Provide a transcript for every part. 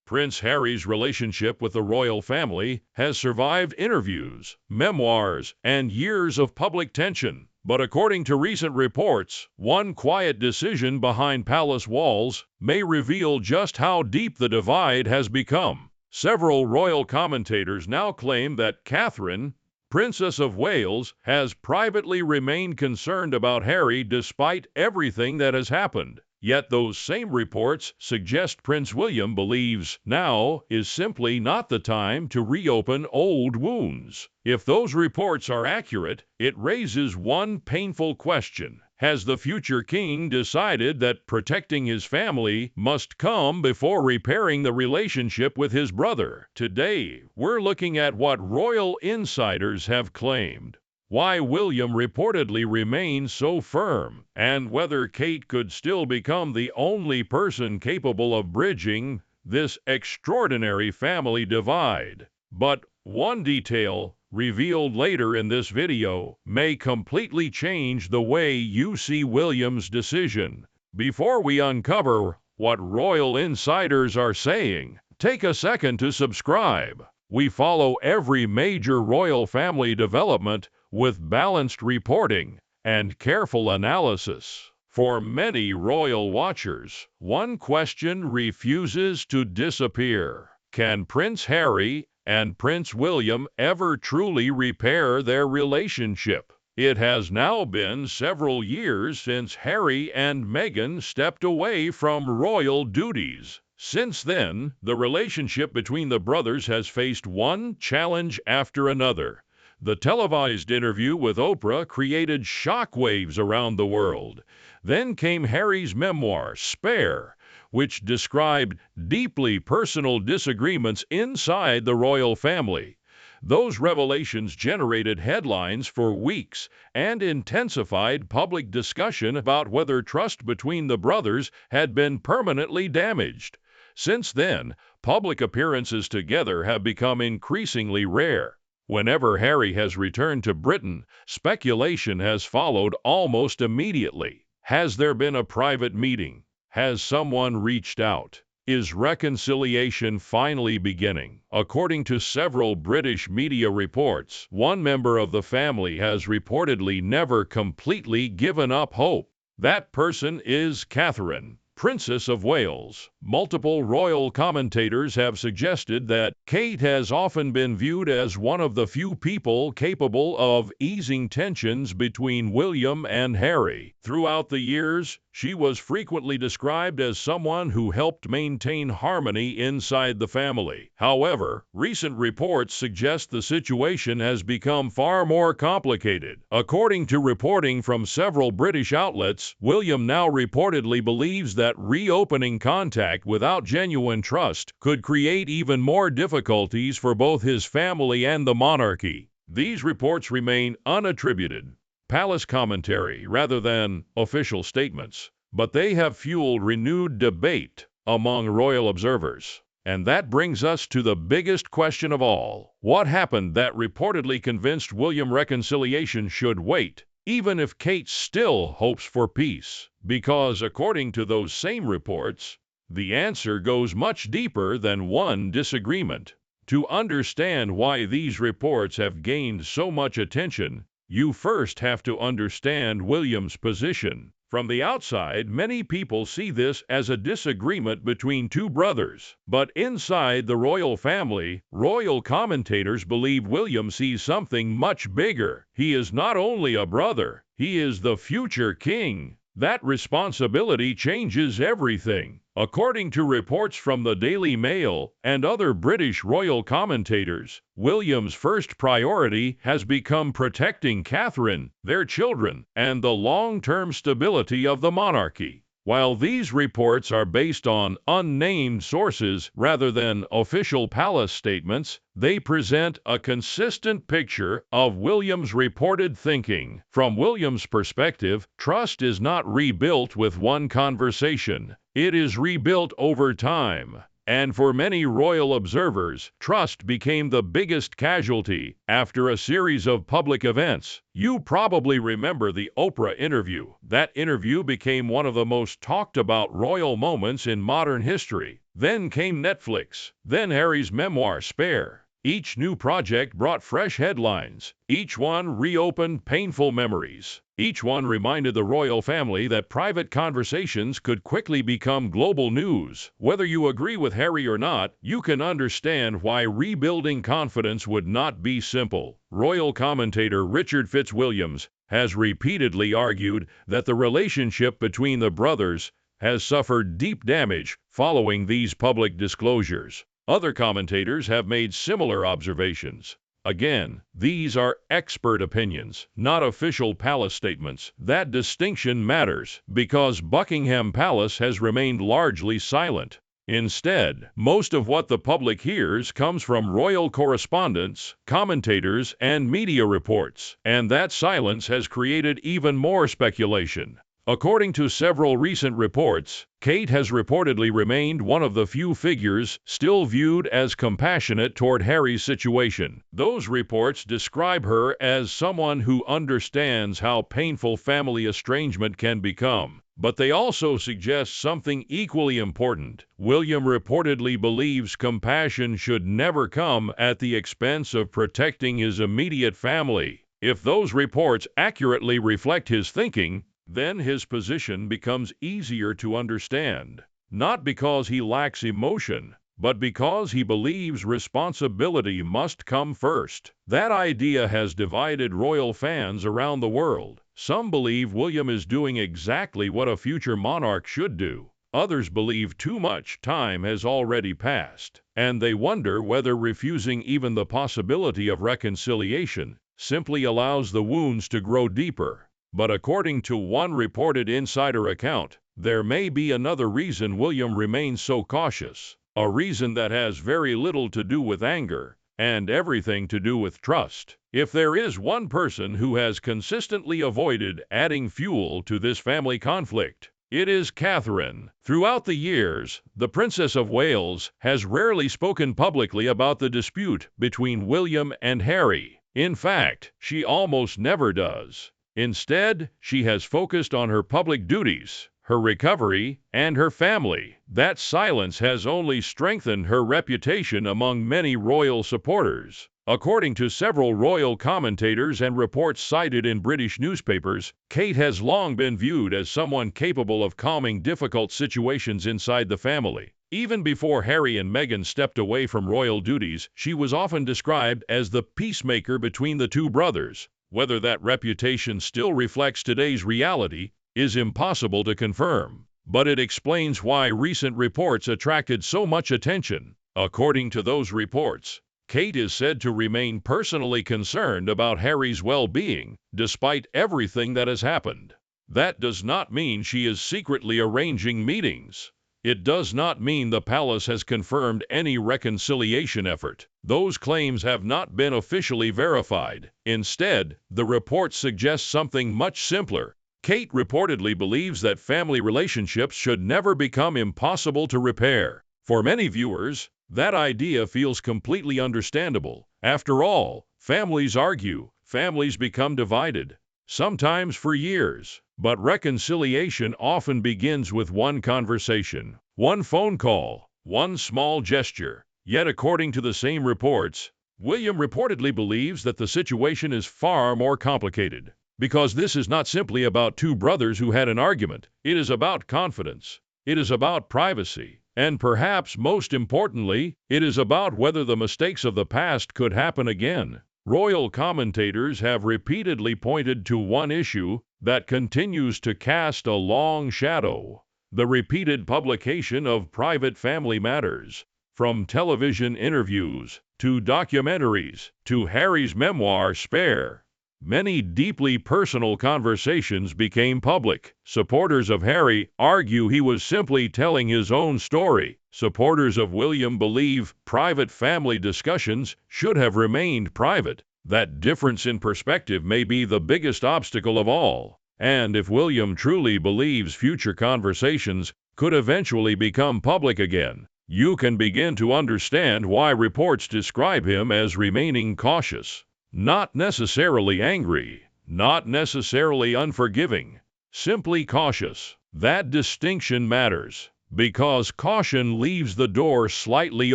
Prince Harry's relationship with the royal family has survived interviews, memoirs, and years of public tension. But according to recent reports, one quiet decision behind palace walls may reveal just how deep the divide has become. Several royal commentators now claim that Catherine, Princess of Wales, has privately remained concerned about Harry despite everything that has happened. Yet those same reports suggest Prince William believes now is simply not the time to reopen old wounds. If those reports are accurate, it raises one painful question. Has the future king decided that protecting his family must come before repairing the relationship with his brother? Today, we're looking at what royal insiders have claimed, why William reportedly remains so firm, and whether Kate could still become the only person capable of bridging this extraordinary family divide. But one detail revealed later in this video may completely change the way you see William's decision. Before we uncover what royal insiders are saying, take a second to subscribe. We follow every major royal family development with balanced reporting and careful analysis. For many royal watchers, one question refuses to disappear. Can Prince Harry and Prince William ever truly repair their relationship? It has now been several years since Harry and Meghan stepped away from royal duties. Since then, the relationship between the brothers has faced one challenge after another. The televised interview with Oprah created shockwaves around the world. Then came Harry's memoir, Spare, which described deeply personal disagreements inside the royal family. Those revelations generated headlines for weeks and intensified public discussion about whether trust between the brothers had been permanently damaged. Since then, public appearances together have become increasingly rare. Whenever Harry has returned to Britain, speculation has followed almost immediately. Has there been a private meeting? Has someone reached out? Is reconciliation finally beginning? According to several British media reports, one member of the family has reportedly never completely given up hope. That person is Catherine, Princess of Wales. Multiple royal commentators have suggested that Kate has often been viewed as one of the few people capable of easing tensions between William and Harry. Throughout the years, she was frequently described as someone who helped maintain harmony inside the family. However, recent reports suggest the situation has become far more complicated. According to reporting from several British outlets, William now reportedly believes that reopening contact without genuine trust could create even more difficulties for both his family and the monarchy. These reports remain unattributed palace commentary rather than official statements, but they have fueled renewed debate among royal observers. And that brings us to the biggest question of all. What happened that reportedly convinced William reconciliation should wait, even if Kate still hopes for peace? Because according to those same reports, the answer goes much deeper than one disagreement. To understand why these reports have gained so much attention, you first have to understand William's position. From the outside, many people see this as a disagreement between two brothers. But inside the royal family, royal commentators believe William sees something much bigger. He is not only a brother, he is the future king. That responsibility changes everything. According to reports from the Daily Mail and other British royal commentators, William's first priority has become protecting Catherine, their children, and the long-term stability of the monarchy. While these reports are based on unnamed sources rather than official palace statements, they present a consistent picture of William's reported thinking. From William's perspective, trust is not rebuilt with one conversation. It is rebuilt over time. And for many royal observers, trust became the biggest casualty after a series of public events. You probably remember the Oprah interview. That interview became one of the most talked about royal moments in modern history. Then came Netflix. Then Harry's memoir, Spare. Each new project brought fresh headlines. Each one reopened painful memories. Each one reminded the royal family that private conversations could quickly become global news. Whether you agree with Harry or not, you can understand why rebuilding confidence would not be simple. Royal commentator Richard Fitzwilliams has repeatedly argued that the relationship between the brothers has suffered deep damage following these public disclosures. Other commentators have made similar observations. Again, these are expert opinions, not official palace statements. That distinction matters because Buckingham Palace has remained largely silent. Instead, most of what the public hears comes from royal correspondents, commentators, and media reports, and that silence has created even more speculation. According to several recent reports, Kate has reportedly remained one of the few figures still viewed as compassionate toward Harry's situation. Those reports describe her as someone who understands how painful family estrangement can become. But they also suggest something equally important. William reportedly believes compassion should never come at the expense of protecting his immediate family. If those reports accurately reflect his thinking, then his position becomes easier to understand, not because he lacks emotion, but because he believes responsibility must come first. That idea has divided royal fans around the world. Some believe William is doing exactly what a future monarch should do. Others believe too much time has already passed, and they wonder whether refusing even the possibility of reconciliation simply allows the wounds to grow deeper. But according to one reported insider account, there may be another reason William remains so cautious, a reason that has very little to do with anger and everything to do with trust. If there is one person who has consistently avoided adding fuel to this family conflict, it is Catherine. Throughout the years, the Princess of Wales has rarely spoken publicly about the dispute between William and Harry. In fact, she almost never does. Instead, she has focused on her public duties, her recovery, and her family. That silence has only strengthened her reputation among many royal supporters. According to several royal commentators and reports cited in British newspapers, Kate has long been viewed as someone capable of calming difficult situations inside the family. Even before Harry and Meghan stepped away from royal duties, she was often described as the peacemaker between the two brothers. Whether that reputation still reflects today's reality is impossible to confirm, but it explains why recent reports attracted so much attention. According to those reports, Kate is said to remain personally concerned about Harry's well-being, despite everything that has happened. That does not mean she is secretly arranging meetings. It does not mean the palace has confirmed any reconciliation effort. Those claims have not been officially verified. Instead, the report suggests something much simpler. Kate reportedly believes that family relationships should never become impossible to repair. For many viewers, that idea feels completely understandable. After all, families argue, families become divided, sometimes for years. But reconciliation often begins with one conversation, one phone call, one small gesture. Yet according to the same reports, William reportedly believes that the situation is far more complicated. Because this is not simply about two brothers who had an argument. It is about confidence. It is about privacy. And perhaps most importantly, it is about whether the mistakes of the past could happen again. Royal commentators have repeatedly pointed to one issue that continues to cast a long shadow: the repeated publication of private family matters. From television interviews, to documentaries, to Harry's memoir, Spare, many deeply personal conversations became public. Supporters of Harry argue he was simply telling his own story. Supporters of William believe private family discussions should have remained private. That difference in perspective may be the biggest obstacle of all. And if William truly believes future conversations could eventually become public again, you can begin to understand why reports describe him as remaining cautious. Not necessarily angry, not necessarily unforgiving, simply cautious. That distinction matters, because caution leaves the door slightly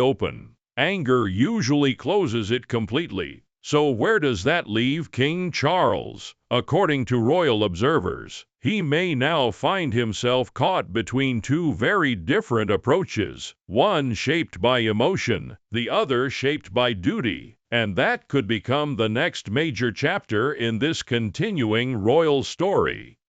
open. Anger usually closes it completely. So where does that leave King Charles? According to royal observers, he may now find himself caught between two very different approaches, one shaped by emotion, the other shaped by duty, and that could become the next major chapter in this continuing royal story.